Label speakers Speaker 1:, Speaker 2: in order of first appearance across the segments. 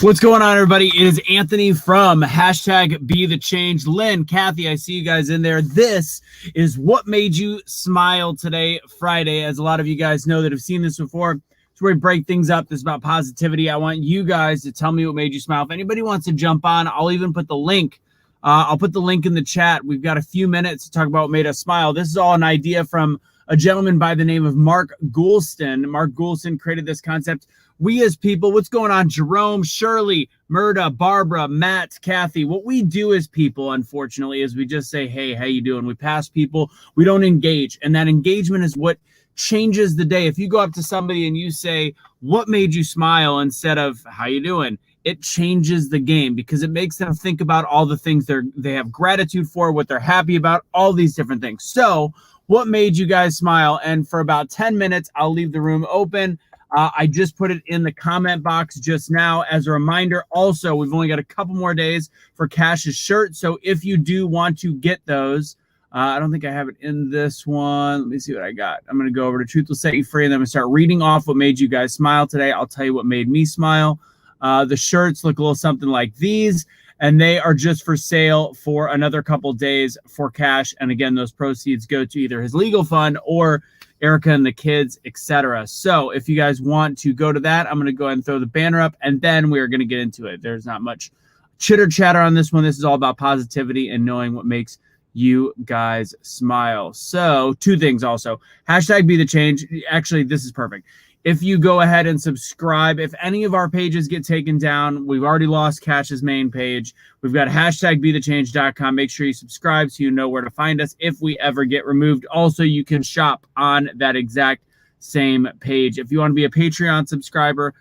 Speaker 1: What's going on, everybody? It is Anthony from #BetheChange. Lynn, Kathy, I see you guys in there. This is what made you smile today, Friday. As a lot of you guys know that have seen this before, it's where we break things up. This is about positivity. I want you guys to tell me what made you smile. If anybody wants to jump on, I'll even put the link. I'll put the link in the chat. We've got a few minutes to talk about what made us smile. This is all an idea from a gentleman by the name of Mark Goulston. Mark Goulston created this concept. We as people, what's going on? Jerome, Shirley, Murda, Barbara, Matt, Kathy. What we do as people, unfortunately, is we just say, hey, how you doing? We pass people. We don't engage. And that engagement is what changes the day. If you go up to somebody and you say, what made you smile instead of how you doing? It changes the game because it makes them think about all the things they have gratitude for, what they're happy about, all these different things. So what made you guys smile? And for about 10 minutes, I'll leave the room open. I just put it in the comment box just now as a reminder. Also, we've only got a couple more days for Cash's shirt. So if you do want to get those, I don't think I have it in this one. Let me see what I got. I'm going to go over to Truth Will Set You Free, and then I'm going to start reading off what made you guys smile today. I'll tell you what made me smile. The shirts look a little something like these, and they are just for sale for another couple days for Cash. And again, those proceeds go to either his legal fund or Erica and the kids, etc. So if you guys want to go to that, I'm going to go ahead and throw the banner up, and then we're going to get into it. There's not much chitter chatter on this one. This is all about positivity and knowing what makes you guys smile. So two things also. #BetheChange. Actually, this is perfect. If you go ahead and subscribe, if any of our pages get taken down, we've already lost Cash's main page. We've got #BetheChange.com. Make sure you subscribe so you know where to find us if we ever get removed. Also, you can shop on that exact same page. If you want to be a Patreon subscriber,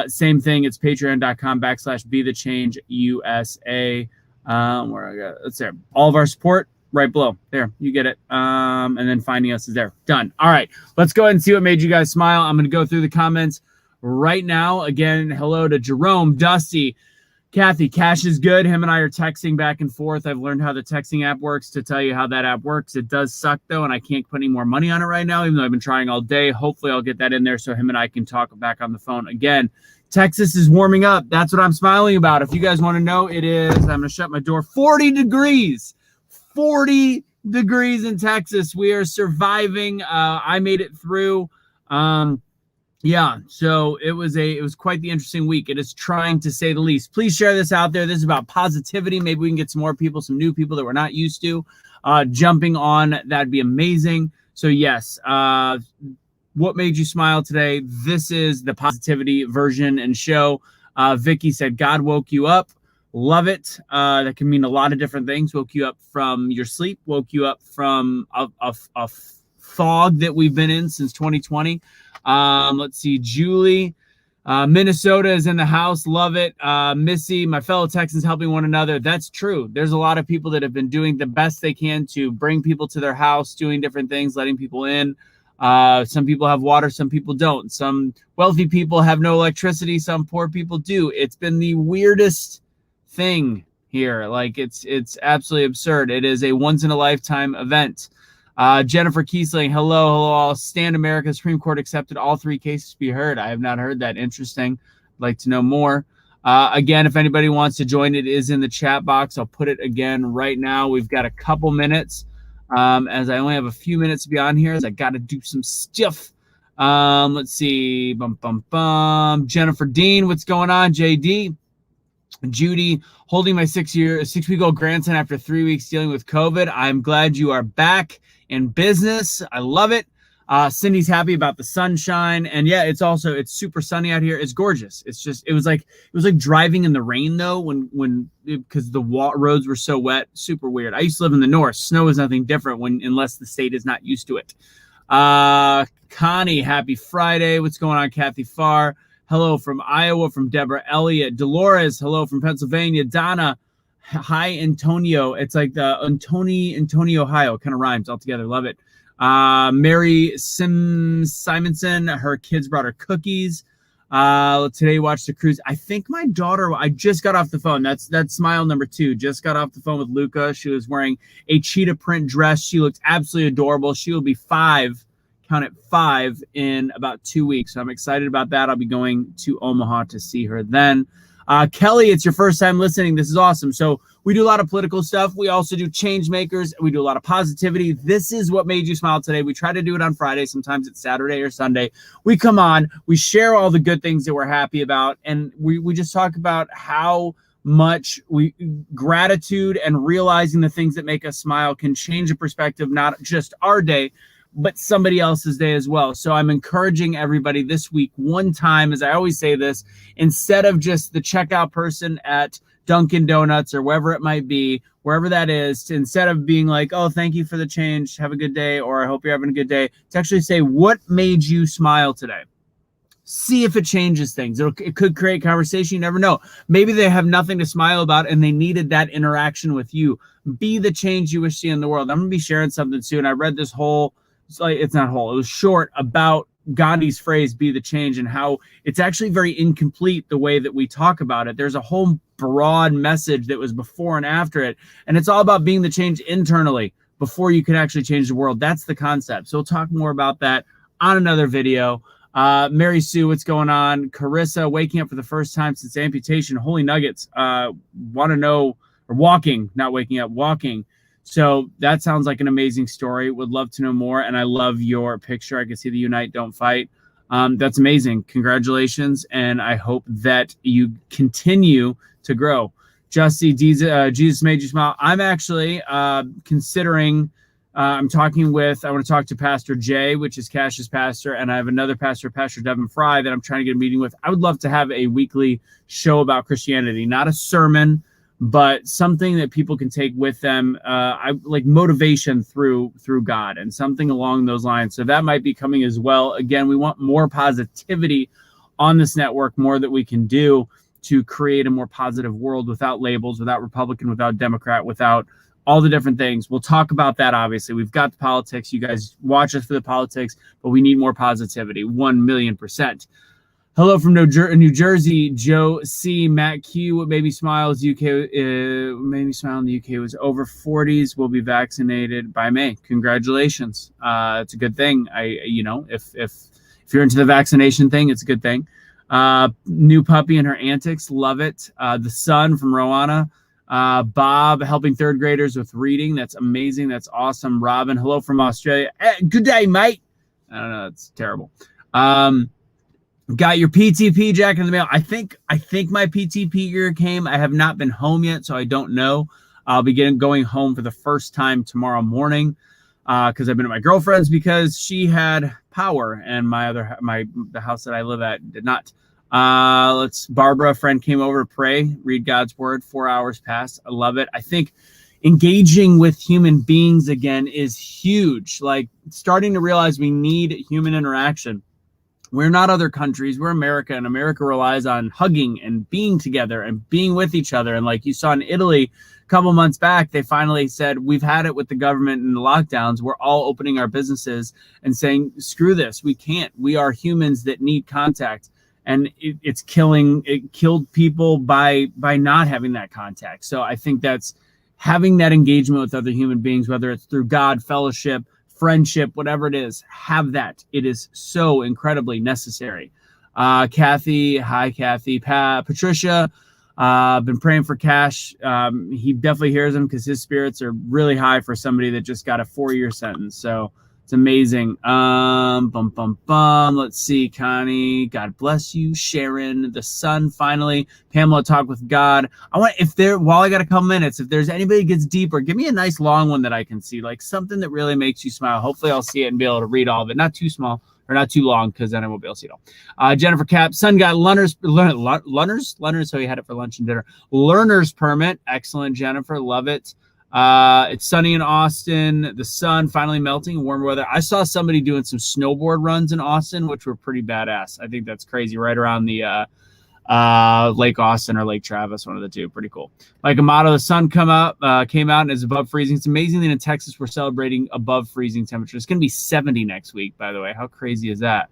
Speaker 1: same thing. It's patreon.com/BetheChangeUSA. Where I got it's there. All of our support right below there, you get it. And then finding us is there. Done. All right, let's go ahead and see what made you guys smile. I'm going to go through the comments right now. Again, hello to Jerome, Dusty, Kathy. Cash is good. Him and I are texting back and forth. I've learned how the texting app works to tell you how that app works. It does suck though, and I can't put any more money on it right now, even though I've been trying all day. Hopefully I'll get that in there so him and I can talk back on the phone again. Texas is warming up. That's what I'm smiling about. If you guys want to know, it is, I'm going to shut my door, 40 degrees. 40 degrees in Texas. We are surviving. I made it through. Yeah, so it was quite the interesting week. It is trying, to say the least. Please share this out there. This is about positivity. Maybe we can get some more people, some new people that we're not used to jumping on. That'd be amazing. So yes, what made you smile today? This is the positivity version and show. Vicky said, God woke you up. Love it. That can mean a lot of different things. Woke you up from your sleep, woke you up from a fog that we've been in since 2020. Let's see. Julie, Minnesota is in the house. Love it. Missy, my fellow Texans helping one another. That's true. There's a lot of people that have been doing the best they can to bring people to their house, doing different things, letting people in. Some people have water, some people don't. Some wealthy people have no electricity, some poor people do. It's been the weirdest thing here. Like it's absolutely absurd. It is a once in a lifetime event. Jennifer Kiesling, hello all. Stand America. Supreme Court accepted all 3 cases to be heard. I have not heard that. Interesting. I'd like to know more. Again, if anybody wants to join, it is in the chat box. I'll put it again right now. We've got a couple minutes. As I only have a few minutes to be on here, as I got to do some stuff. Let's see. Jennifer Dean, what's going on? JD. Judy, holding my 6-week-old grandson after 3 weeks dealing with COVID. I'm glad you are back in business. I love it. Cindy's happy about the sunshine, and yeah, it's super sunny out here. It's gorgeous. It was like driving in the rain though, because the roads were so wet. Super weird. I used to live in the north. Snow is nothing different unless the state is not used to it. Connie, happy Friday. What's going on, Kathy Farr? Hello from Iowa, from Deborah Elliott. Dolores, hello from Pennsylvania. Donna, hi, Antonio. It's like the Antonio, Ohio. Kind of rhymes all together. Love it. Mary Simonson, her kids brought her cookies. Today watched the cruise. I think my daughter, I just got off the phone. That's smile number 2. Just got off the phone with Luca. She was wearing a cheetah print dress. She looked absolutely adorable. She will be 5. Count it 5 in about 2 weeks. So I'm excited about that. I'll be going to Omaha to see her then. Kelly, it's your first time listening. This is awesome. So we do a lot of political stuff. We also do change makers. We do a lot of positivity. This is what made you smile today. We try to do it on Friday. Sometimes it's Saturday or Sunday. We come on, we share all the good things that we're happy about. And we just talk about how much gratitude and realizing the things that make us smile can change the perspective, not just our day, but somebody else's day as well. So I'm encouraging everybody this week, one time, as I always say this, instead of just the checkout person at Dunkin' Donuts or wherever it might be, wherever that is, to instead of being like, oh, thank you for the change, have a good day, or I hope you're having a good day, to actually say, what made you smile today? See if it changes things. It could create conversation. You never know. Maybe they have nothing to smile about and they needed that interaction with you. Be the change you wish to see in the world. I'm going to be sharing something soon. I read this whole, it's not whole, it was short, about Gandhi's phrase, be the change, and how it's actually very incomplete the way that we talk about it. There's a whole broad message that was before and after it. And it's all about being the change internally before you can actually change the world. That's the concept. So we'll talk more about that on another video. Mary Sue, what's going on? Carissa, waking up for the first time since amputation. Holy nuggets. Want to know, or walking, not waking up, walking. So that sounds like an amazing story. Would love to know more. And I love your picture. I can see the Unite, Don't Fight. That's amazing. Congratulations. And I hope that you continue to grow. Justy, Jesus made you smile. I'm actually considering, I want to talk to Pastor Jay, which is Cash's pastor, and I have another pastor, Pastor Devin Fry, that I'm trying to get a meeting with. I would love to have a weekly show about Christianity, not a sermon, but something that people can take with them. I like motivation through God and something along those lines. So that might be coming as well. Again, we want more positivity on this network, more that we can do to create a more positive world without labels, without Republican, without Democrat, without all the different things. We'll talk about that. Obviously, we've got the politics. You guys watch us for the politics, but we need more positivity. 1,000,000%. Hello from New Jersey, Joe C. Matt Q. What made me smile is UK. Made me smile in the UK was over 40s will be vaccinated by May. Congratulations. It's a good thing. If you're into the vaccination thing, it's a good thing. New puppy and her antics, love it. The son from Rowana. Bob helping third graders with reading. That's amazing. That's awesome. Robin, hello from Australia. Hey, good day, mate. I don't know. It's terrible. Got your PTP jacket in the mail. I think my PTP gear came. I have not been home yet, so I don't know. I'll be going home for the first time tomorrow morning because I've been at my girlfriend's because she had power and the house that I live at did not. Barbara, a friend, came over to pray, read God's word. 4 hours passed. I love it. I think engaging with human beings again is huge. Like starting to realize we need human interaction. We're not other countries. We're America, and America relies on hugging and being together and being with each other. And like you saw in Italy a couple months back, they finally said, we've had it with the government and the lockdowns. We're all opening our businesses and saying, screw this. We can't. We are humans that need contact. And it killed people by not having that contact. So I think that's having that engagement with other human beings, whether it's through God, fellowship, friendship, whatever it is, have that. It is so incredibly necessary. Kathy, hi, Kathy. Patricia, been praying for Cash. He definitely hears him because his spirits are really high for somebody that just got a 4-year sentence. So it's amazing. Let's see, Connie. God bless you. Sharon, the son, finally. Pamela, talk with God. While I got a couple minutes, if there's anybody that gets deeper, give me a nice long one that I can see, like something that really makes you smile. Hopefully I'll see it and be able to read all of it. Not too small or not too long, because then I won't be able to see it all. Jennifer Cap, son got learners, so he had it for lunch and dinner. Learner's permit. Excellent, Jennifer. Love it. It's sunny in Austin. The sun finally melting, warmer weather. I saw somebody doing some snowboard runs in Austin, which were pretty badass. I think that's crazy. Right around the Lake Austin or Lake Travis, one of the two. Pretty cool. Like Amato, the sun came out and is above freezing. It's amazing that in Texas we're celebrating above freezing temperature. It's going to be 70 next week, by the way. How crazy is that?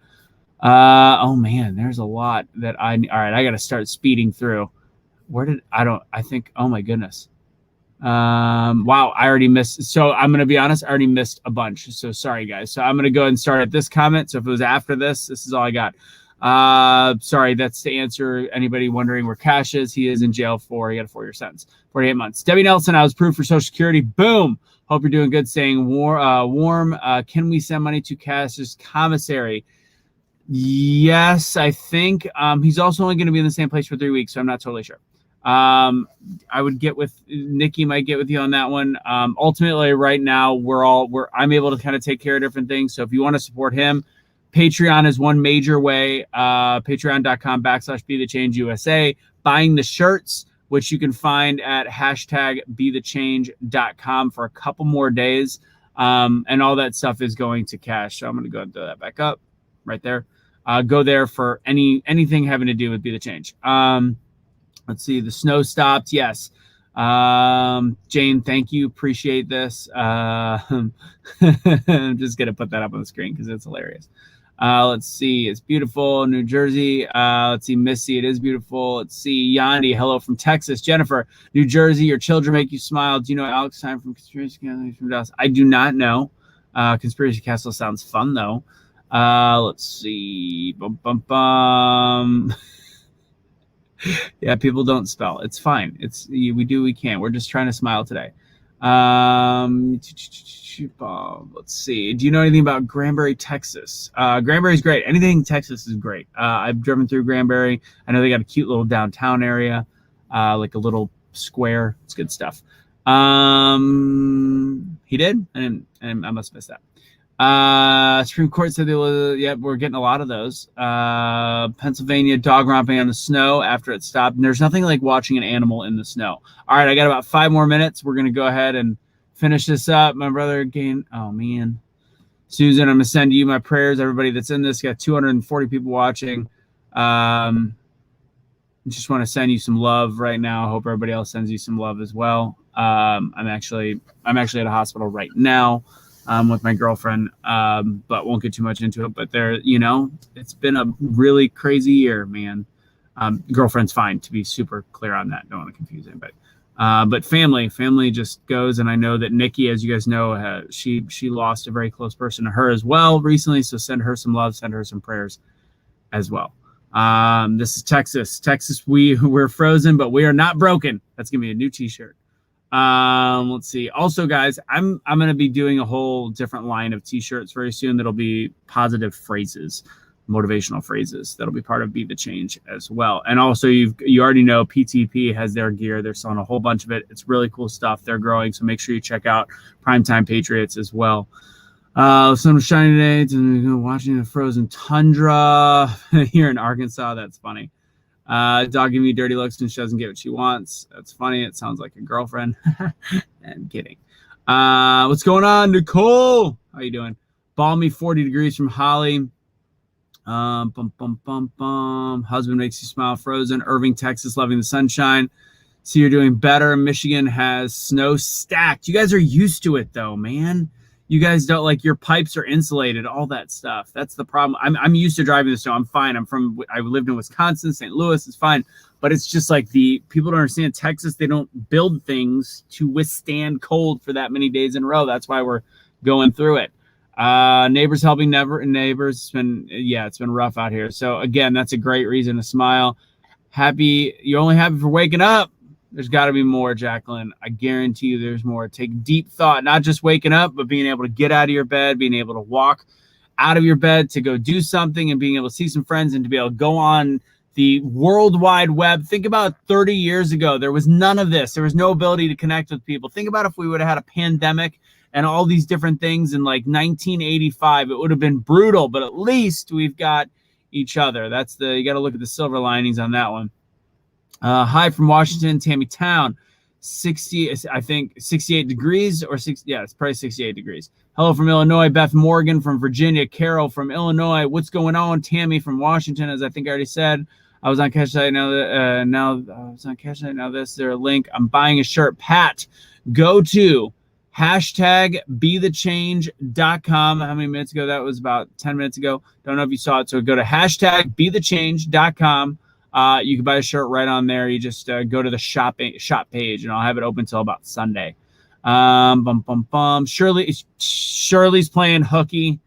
Speaker 1: Oh man, there's a lot that all right, I got to start speeding through. Oh my goodness. Wow, I already missed. So I'm going to be honest, I already missed a bunch. So sorry guys. So I'm going to go ahead and start at this comment. So if it was after this is all I got. Sorry, that's to answer anybody wondering where Cash is. He is in jail he got a 4-year sentence, 48 months. Debbie Nelson, I was approved for Social Security. Boom. Hope you're doing good, staying warm. Can we send money to Cash's commissary? Yes, I think. He's also only going to be in the same place for 3 weeks, so I'm not totally sure. I would get with Nikki, might get with you on that one. Ultimately, right now, I'm able to kind of take care of different things. So if you want to support him, Patreon is one major way. Patreon.com/BetheChange USA. Buying the shirts, which you can find at #BetheChange.com for a couple more days. And all that stuff is going to Cash. So I'm going to go and throw that back up right there. Go there for anything having to do with Be The Change. Let's see. The snow stopped. Yes. Jane, thank you. Appreciate this. I'm just going to put that up on the screen because it's hilarious. Let's see. It's beautiful. New Jersey. Let's see. Missy. It is beautiful. Let's see. Yandi. Hello from Texas. Jennifer. New Jersey. Your children make you smile. Do you know Alex Time from Conspiracy Castle from Dallas? I do not know. Conspiracy Castle sounds fun though. Let's see. Bum, bum, bum. Yeah, people don't spell. It's fine. We do. We can. We're just trying to smile today. Let's see. Do you know anything about Granbury, Texas? Granbury's great. Anything in Texas is great. I've driven through Granbury. I know they got a cute little downtown area, like a little square. It's good stuff. He did, and I must miss that. Supreme Court said we're getting a lot of those. Pennsylvania dog romping on the snow after it stopped. And there's nothing like watching an animal in the snow. All right, I got about 5 more minutes. We're gonna go ahead and finish this up. My brother again. Oh man, Susan, I'm gonna send you my prayers. Everybody that's in this, got 240 people watching. Just want to send you some love right now. I hope everybody else sends you some love as well. I'm actually at a hospital right now. With my girlfriend, but won't get too much into it. But it's been a really crazy year, man. Girlfriend's fine, to be super clear on that. Don't want to confuse anybody. But family just goes. And I know that Nikki, as you guys know, she lost a very close person to her as well recently. So send her some love, send her some prayers as well. This is Texas. Texas, we're frozen, but we are not broken. That's gonna be a new t-shirt. Let's see. Also, guys, I'm going to be doing a whole different line of t-shirts very soon. That'll be positive phrases, motivational phrases. That'll be part of Be The Change as well. And also you already know PTP has their gear. They're selling a whole bunch of it. It's really cool stuff. They're growing. So make sure you check out Primetime Patriots as well. Sun was shining today. Watching the frozen tundra here in Arkansas. That's funny. Dog giving me dirty looks and she doesn't get what she wants. That's funny. It sounds like a girlfriend. I'm kidding. What's going on, Nicole? How you doing? Balmy 40 degrees from Holly. Husband makes you smile. Frozen. Irving, Texas, loving the sunshine. See, you're doing better. Michigan has snow stacked. You guys are used to it though, man. You guys don't, like, your pipes are insulated, all that stuff. That's the problem. I'm used to driving the snow. I'm fine. I lived in Wisconsin, St. Louis. It's fine. But it's just like people don't understand Texas. They don't build things to withstand cold for that many days in a row. That's why we're going through it. Neighbors helping neighbors. It's been rough out here. So again, that's a great reason to smile. You're only happy for waking up. There's got to be more, Jacqueline. I guarantee you there's more. Take deep thought, not just waking up, but being able to get out of your bed, being able to walk out of your bed to go do something and being able to see some friends and to be able to go on the World Wide Web. Think about 30 years ago. There was none of this. There was no ability to connect with people. Think about if we would have had a pandemic and all these different things in like 1985. It would have been brutal, but at least we've got each other. You got to look at the silver linings on that one. Hi from Washington, Tammy Town, 68 degrees or 6. Yeah, it's probably 68 degrees. Hello from Illinois, Beth Morgan from Virginia, Carol from Illinois. What's going on? Tammy from Washington, as I think I already said. I was on Cash Site now. I was on Cash Site now. This is their link. I'm buying a shirt. Pat, go to #BetheChange.com. How many minutes ago? That was about 10 minutes ago. Don't know if you saw it. So go to #BetheChange.com. You can buy a shirt right on there. You just go to the shop page, and I'll have it open until about Sunday. Shirley's playing hooky.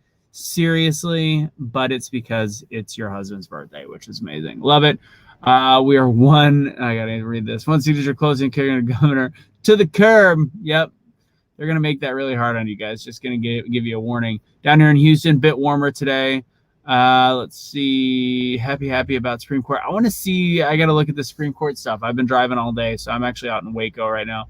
Speaker 1: seriously, but it's because it's your husband's birthday, which is amazing. Love it. We are I gotta read this. One signature closing, kicking a governor to the curb. Yep. They're going to make that really hard on you guys. Just going to give you a warning. Down here in Houston, bit warmer today. Let's see. Happy about Supreme Court. I want to see. I got to look at the Supreme Court stuff. I've been driving all day, so I'm actually out in Waco right now.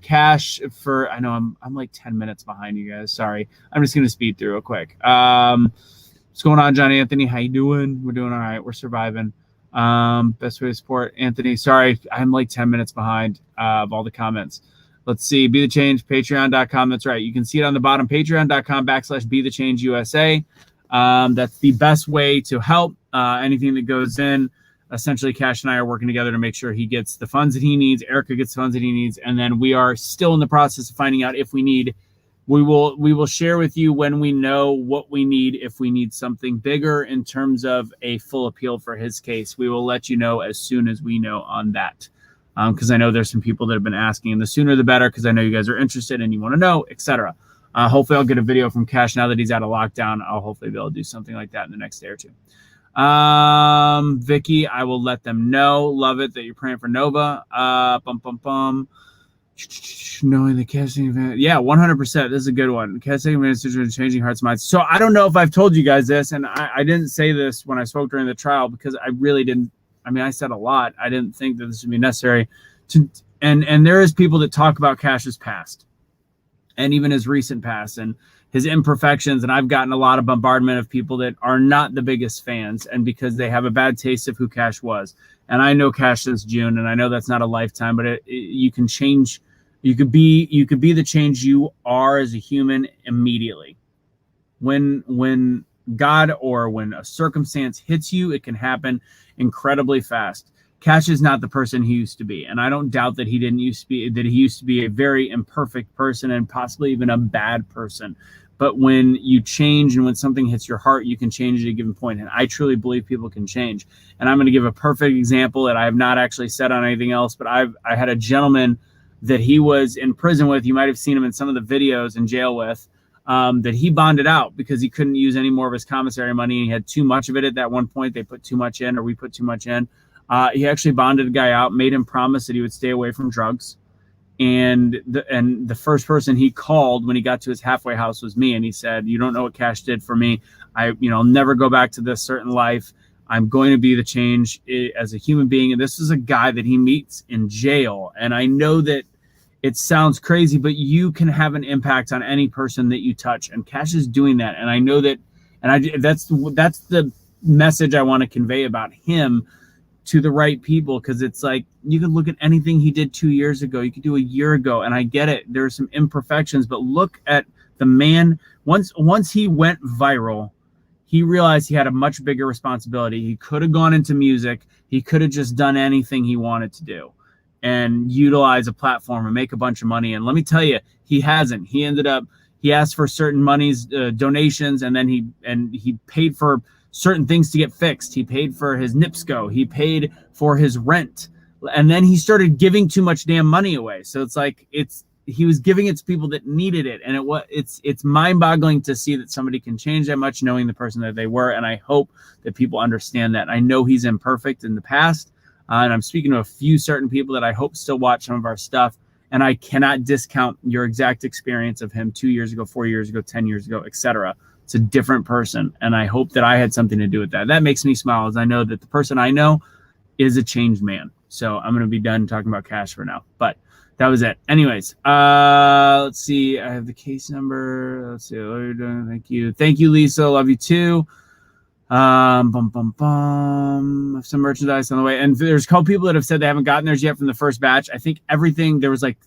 Speaker 1: Cash for. I know I'm like 10 minutes behind you guys. Sorry. I'm just going to speed through real quick. What's going on, John Anthony? How you doing? We're doing all right. We're surviving. Best way to support Anthony. Sorry, I'm like 10 minutes behind of all the comments. Let's see. BetheChange, patreon.com. That's right. You can see it on the bottom. Patreon.com/BetheChangeUSA. That's the best way to help. Anything that goes in. Essentially, Cash and I are working together to make sure he gets the funds that he needs. Erica gets the funds that he needs. And then we are still in the process of finding out if we need. We will share with you when we know what we need. If we need something bigger in terms of a full appeal for his case, we will let you know as soon as we know on that. Because I know there's some people that have been asking, and the sooner the better, because I know you guys are interested and you want to know, etc. Hopefully I'll get a video from Cash now that he's out of lockdown. I'll hopefully be able to do something like that in the next day or two. Vicky, I will let them know. Love it that you're praying for Nova. Knowing the casting event. Yeah, 100%. This is a good one. Casting event is changing hearts and minds. So I don't know if I've told you guys this, and I didn't say this when I spoke during the trial because I really didn't. I mean, I said a lot. I didn't think that this would be necessary to, and there is people that talk about Cash's past and even his recent past and his imperfections. And I've gotten a lot of bombardment of people that are not the biggest fans and because they have a bad taste of who Cash was. And I know Cash since June, and I know that's not a lifetime, but you can change. You could be the change you are as a human immediately. When God or when a circumstance hits you, it can happen incredibly fast. Cash is not the person he used to be, and I don't doubt that he used to be a very imperfect person and possibly even a bad person. But when you change and when something hits your heart, you can change at a given point. And I truly believe people can change. And I'm going to give a perfect example that I have not actually said on anything else, but I had a gentleman that he was in prison with. You might have seen him in some of the videos in jail with, that he bonded out because he couldn't use any more of his commissary money. He had too much of it at that one point. They put too much in, or we put too much in. He actually bonded a guy out, made him promise that he would stay away from drugs. And the first person he called when he got to his halfway house was me. And he said, "You don't know what Cash did for me. I'll never go back to this certain life. I'm going to be the change as a human being." And this is a guy that he meets in jail. And I know that it sounds crazy, but you can have an impact on any person that you touch. And Cash is doing that. And I know that, and that's the message I want to convey about him to the right people, because it's like you can look at anything he did 2 years ago, you could do a year ago, and I get it, there's some imperfections, but look at the man. Once he went viral, he realized he had a much bigger responsibility. He could have gone into music, he could have just done anything he wanted to do and utilize a platform and make a bunch of money. And let me tell you, he hasn't. He ended up, he asked for certain monies, donations, and then he paid for certain things to get fixed. He paid for his NIPSCO. He paid for his rent. And then he started giving too much damn money away. So it's like, he was giving it to people that needed it. And it's mind-boggling to see that somebody can change that much knowing the person that they were. And I hope that people understand that. I know he's imperfect in the past. And I'm speaking to a few certain people that I hope still watch some of our stuff. And I cannot discount your exact experience of him 2 years ago, 4 years ago, 10 years ago, etc. It's a different person, and I hope that I had something to do with that. That makes me smile, as I know that the person I know is a changed man. So I'm going to be done talking about Cash for now, but that was it. Anyways, let's see. I have the case number. Let's see. What are you doing? Thank you. Thank you, Lisa. Love you too. Have some merchandise on the way, and there's a couple people that have said they haven't gotten theirs yet from the first batch. I think everything, there was like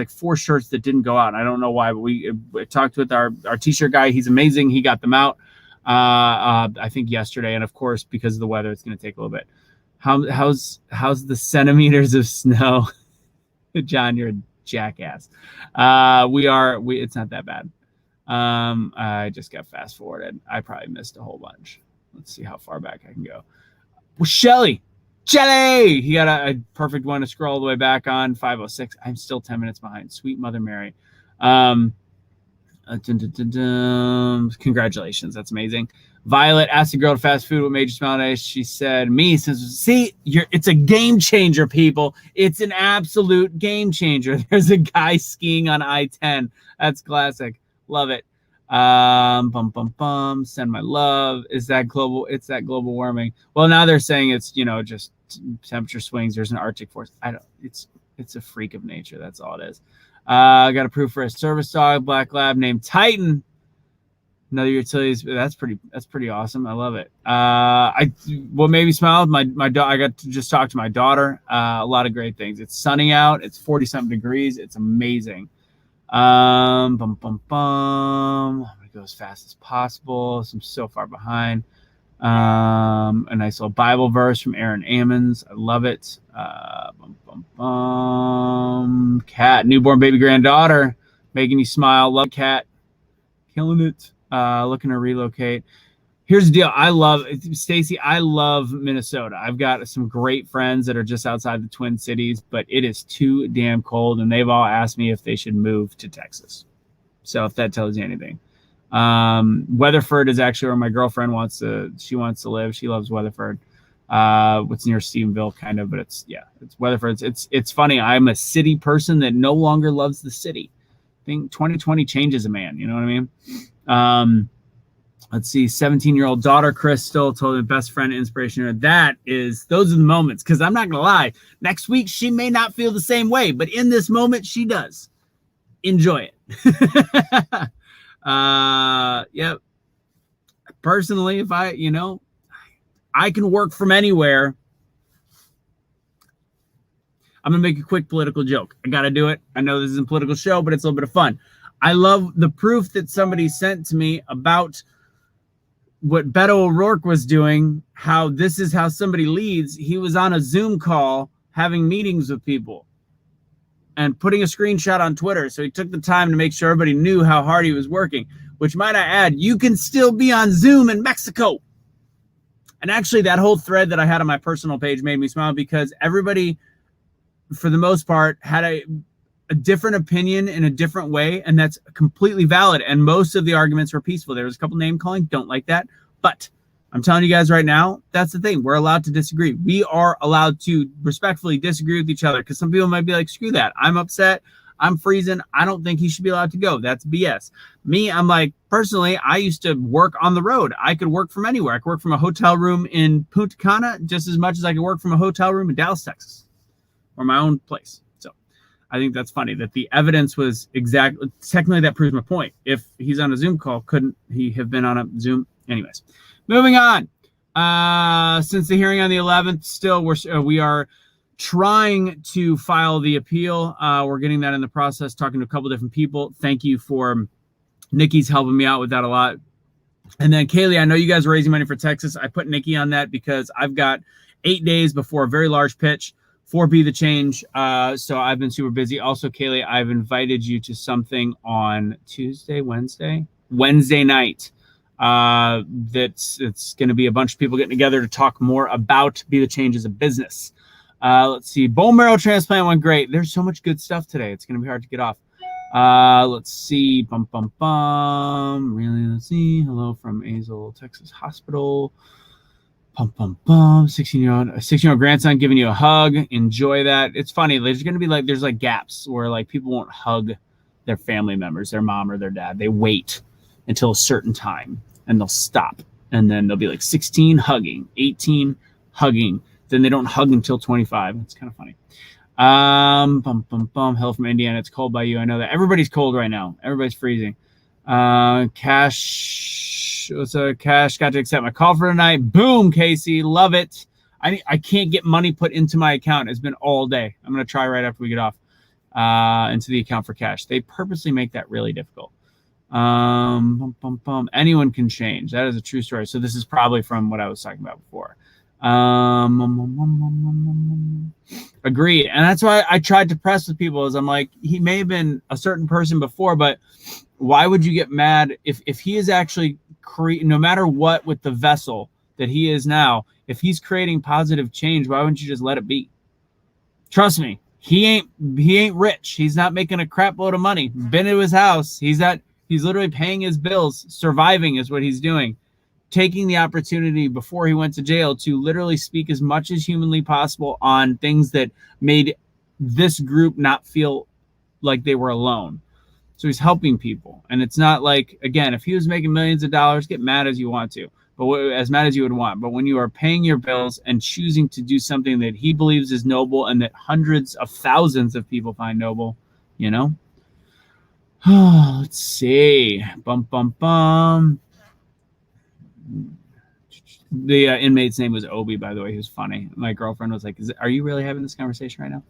Speaker 1: 4 shirts that didn't go out. I don't know why, but we talked with our t-shirt guy. He's amazing. He got them out I think yesterday, and of course because of the weather it's going to take a little bit. How's the centimeters of snow? John, you're a jackass. It's not that bad. I just got fast forwarded. I probably missed a whole bunch. Let's see how far back I can go. Well, Shelly, he got a perfect one to scroll all the way back on. 5:06. I'm still 10 minutes behind. Sweet Mother Mary. Congratulations, that's amazing. Violet asked the girl to fast food what made you smile today. She said, me. Since see, it's a game changer, people. It's an absolute game changer. There's a guy skiing on I-10. That's classic. Love it. Send my love. Is that global? It's that global warming. Well, now they're saying it's, just temperature swings. There's an Arctic force. It's a freak of nature. That's all it is. I got approved for a service dog, black lab named Titan. Another utilities. That's pretty awesome. I love it. What made me smile? I got to just talk to my daughter. A lot of great things. It's sunny out. It's 40-something degrees. It's amazing. I'm gonna go as fast as possible. I'm so far behind. A nice little Bible verse from Aaron Ammons. I love it. Cat, newborn baby granddaughter, making you smile. Love Cat, killing it. Looking to relocate. Here's the deal. I love Stacy. I love Minnesota. I've got some great friends that are just outside the Twin Cities, but it is too damn cold, and they've all asked me if they should move to Texas. So if that tells you anything. Weatherford is actually where my girlfriend wants to live. She loves Weatherford. What's near Stephenville, kind of, but it's Weatherford. It's funny. I'm a city person that no longer loves the city. I think 2020 changes a man. You know what I mean? Let's see. 17-year-old daughter Crystal told her best friend inspiration. Those are the moments. Because I'm not gonna lie. Next week she may not feel the same way, but in this moment she does. Enjoy it. Yep. Personally, if I can work from anywhere. I'm going to make a quick political joke. I got to do it. I know this isn't a political show, but it's a little bit of fun. I love the proof that somebody sent to me about what Beto O'Rourke was doing, how this is how somebody leads. He was on a Zoom call having meetings with people and putting a screenshot on Twitter. So he took the time to make sure everybody knew how hard he was working, which, might I add, you can still be on Zoom in Mexico. And actually, that whole thread that I had on my personal page made me smile because everybody, for the most part, had a different opinion in a different way, and that's completely valid. And most of the arguments were peaceful. There was a couple name calling, don't like that. But I'm telling you guys right now, that's the thing. We're allowed to disagree. We are allowed to respectfully disagree with each other because some people might be like, screw that. I'm upset. I'm freezing. I don't think he should be allowed to go. That's BS. Me, I'm like, personally, I used to work on the road. I could work from anywhere. I could work from a hotel room in Punta Cana just as much as I could work from a hotel room in Dallas, Texas, or my own place. So I think that's funny that the evidence was technically that proves my point. If he's on a Zoom call, couldn't he have been on a Zoom? Anyways, moving on. Since the hearing on the 11th, still we are trying to file the appeal. We're getting that in the process, talking to a couple different people. Thank you for Nikki's helping me out with that a lot. And then Kaylee, I know you guys are raising money for Texas. I put Nikki on that because I've got 8 days before a very large pitch for BetheChange. So I've been super busy. Also, Kaylee, I've invited you to something on Wednesday night. It's going to be a bunch of people getting together to talk more about BetheChange as a business. Let's see. Bone marrow transplant went great. There's so much good stuff today. It's going to be hard to get off. Let's see. Really, let's see. Hello from Azle, Texas Hospital. 16-year-old grandson giving you a hug. Enjoy that. It's funny. There's going to be there's gaps where people won't hug their family members, their mom or their dad. They wait until a certain time and they'll stop. And then they'll be 16 hugging, 18 hugging. Then they don't hug until 25. It's kind of funny. Hello from Indiana. It's cold by you. I know that everybody's cold right now. Everybody's freezing. Cash got to accept my call for tonight. Boom, Casey. Love it. I can't get money put into my account. It's been all day. I'm going to try right after we get off into the account for cash. They purposely make that really difficult. Anyone can change. That is a true story. So this is probably from what I was talking about before. Agreed. And that's why I tried to press with people is I'm like, he may have been a certain person before, but why would you get mad if he is actually no matter what with the vessel that he is now, if he's creating positive change, why wouldn't you just let it be? Trust me, he ain't rich. He's not making a crap load of money. Been to his house. He's at He's literally paying his bills. Surviving is what he's doing. Taking the opportunity before he went to jail to literally speak as much as humanly possible on things that made this group not feel like they were alone. So he's helping people. And it's not like, again, if he was making millions of dollars, get mad as you want to, but as mad as you would want. But when you are paying your bills and choosing to do something that he believes is noble and that hundreds of thousands of people find noble, you know? Let's see. Bum, bum, bum. The inmate's name was Obi, by the way. He was funny. My girlfriend was like, are you really having this conversation right now?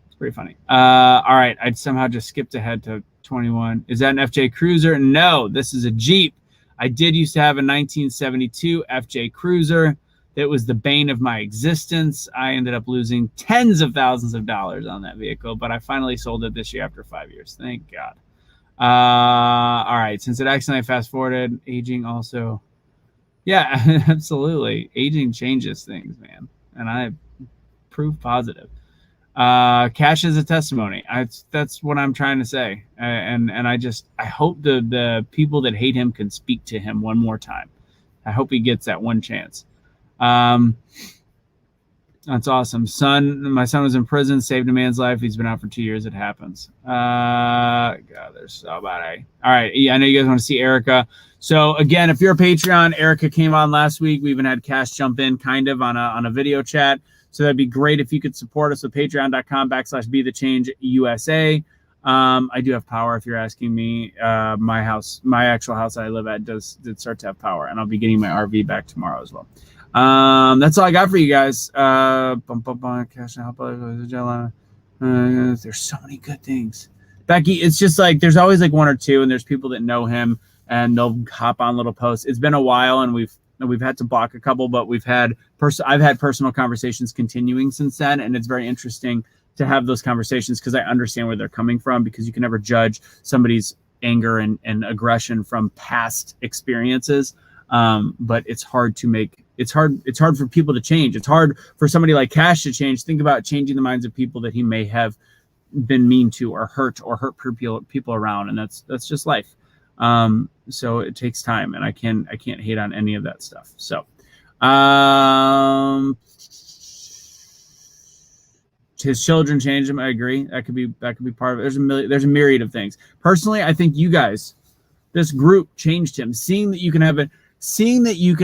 Speaker 1: It's pretty funny. All right. I somehow just skipped ahead to 21. Is that an FJ Cruiser? No, this is a Jeep. I did used to have a 1972 FJ Cruiser. That was the bane of my existence. I ended up losing tens of thousands of dollars on that vehicle, but I finally sold it this year after 5 years. Thank God. All right. Since it accidentally fast forwarded, aging also. Yeah, absolutely. Aging changes things, man. And I prove positive. Cash is a testimony. That's what I'm trying to say. And I hope the people that hate him can speak to him one more time. I hope he gets that one chance. That's awesome. My son was in prison, saved a man's life. He's been out for 2 years. It happens. God, there's somebody. All right. Yeah, I know you guys want to see Erica. So again, if you're a Patreon, Erica came on last week. We even had Cash jump in kind of on a video chat. So that'd be great if you could support us with patreon.com/BetheChange USA. I do have power if you're asking me. My actual house I live at did start to have power, and I'll be getting my RV back tomorrow as well. That's all I got for you guys. Cash and help. There's so many good things. Becky, it's just like there's always like one or two, and there's people that know him and they'll hop on little posts. It's been a while, and we've had to block a couple, but I've had personal conversations continuing since then, and it's very interesting to have those conversations because I understand where they're coming from, because you can never judge somebody's anger and aggression from past experiences. But it's hard for people to change. It's hard for somebody like Cash to change. Think about changing the minds of people that he may have been mean to or hurt people around. And that's just life. So it takes time, and I can't hate on any of that stuff. So, his children changed him. I agree. That could be part of it. There's a myriad of things. Personally, I think you guys, this group, changed him. Seeing that you can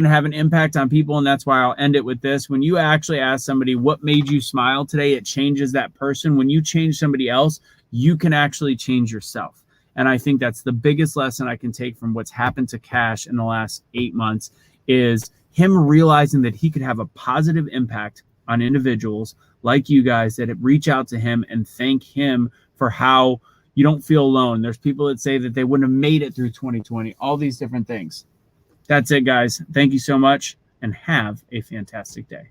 Speaker 1: have an impact on people, and that's why I'll end it with this. When you actually ask somebody what made you smile today, it changes that person. When you change somebody else, you can actually change yourself. And I think that's the biggest lesson I can take from what's happened to Cash in the last 8 months, is him realizing that he could have a positive impact on individuals like you guys that reach out to him and thank him for how you don't feel alone. There's people that say that they wouldn't have made it through 2020, all these different things. That's it, guys. Thank you so much, and have a fantastic day.